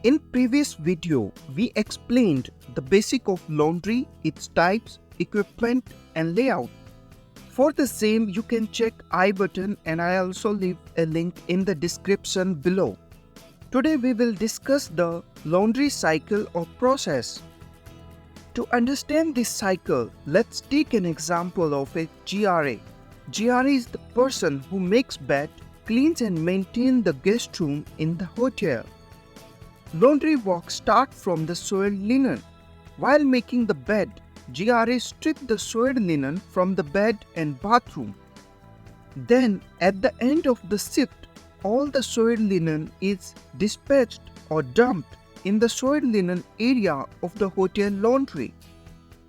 In previous video, we explained the basic of laundry, its types, equipment and layout. For the same, you can check I button and I also leave a link in the description below. Today we will discuss the laundry cycle or process. To understand this cycle, let's take an example of a GRA. GRA is the person who makes bed, cleans and maintains the guest room in the hotel. Laundry work starts from the soiled linen. While making the bed, GRA strip the soiled linen from the bed and bathroom. Then, at the end of the shift, all the soiled linen is dispatched or dumped in the soiled linen area of the hotel laundry.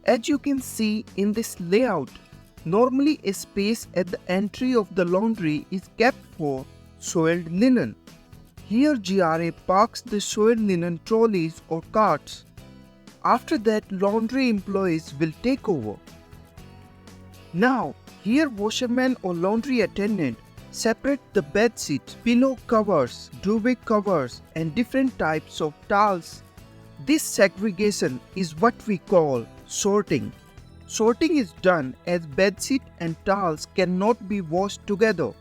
As you can see in this layout, normally a space at the entry of the laundry is kept for soiled linen. Here GRA parks the soiled linen trolleys or carts. After that, laundry employees will take over. Now, here washerman or laundry attendant separate the bed sheets, pillow covers, duvet covers and different types of towels. This segregation is what we call sorting. Sorting is done as bed sheet and towels cannot be washed together.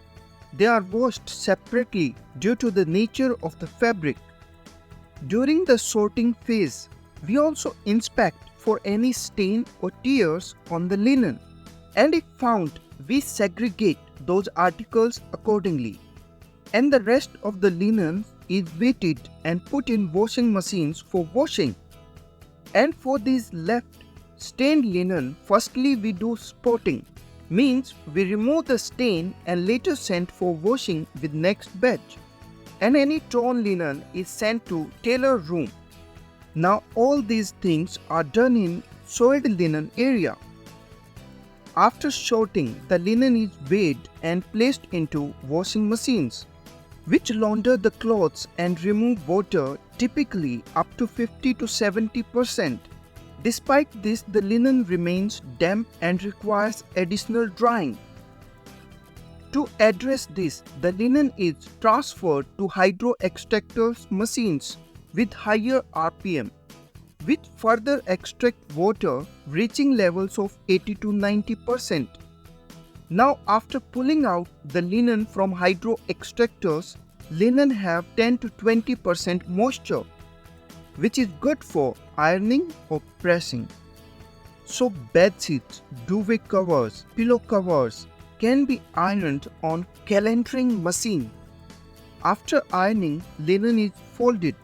They are washed separately due to the nature of the fabric. During the sorting phase, we also inspect for any stain or tears on the linen, and if found, we segregate those articles accordingly. And the rest of the linen is weighted and put in washing machines for washing. And for these left stained linen, firstly we do spotting. Means we remove the stain and later send for washing with next batch. And any torn linen is sent to tailor room. Now all these things are done in soiled linen area. After sorting, the linen is weighed and placed into washing machines, which launder the clothes and remove water typically up to 50 to 70%. Despite this, the linen remains damp and requires additional drying. To address this, the linen is transferred to hydro extractors machines with higher RPM, which further extract water reaching levels of 80 to 90%. Now, after pulling out the linen from hydro extractors, linen have 10 to 20% moisture, which is good for ironing or pressing. So bed sheets, duvet covers, pillow covers can be ironed on calentering machine. After ironing, linen is folded.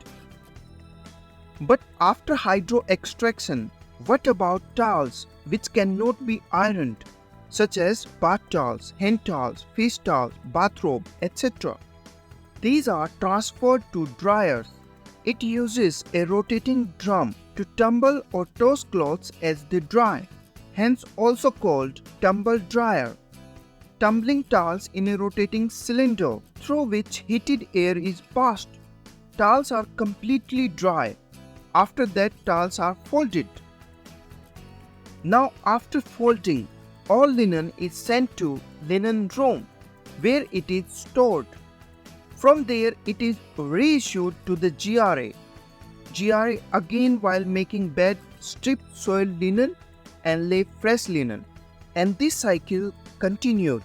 But after hydro extraction, what about towels which cannot be ironed, such as bath towels, hand towels, face towels, bathrobe, etc.? These are transferred to dryers. It uses a rotating drum to tumble or toss clothes as they dry, hence also called tumble dryer. Tumbling towels in a rotating cylinder through which heated air is passed. Towels are completely dry. After that, towels are folded. Now after folding, all linen is sent to linen room where it is stored. From there, it is reissued to the GRA. GRA again, while making bed, strip soiled linen and lay fresh linen. And this cycle continued.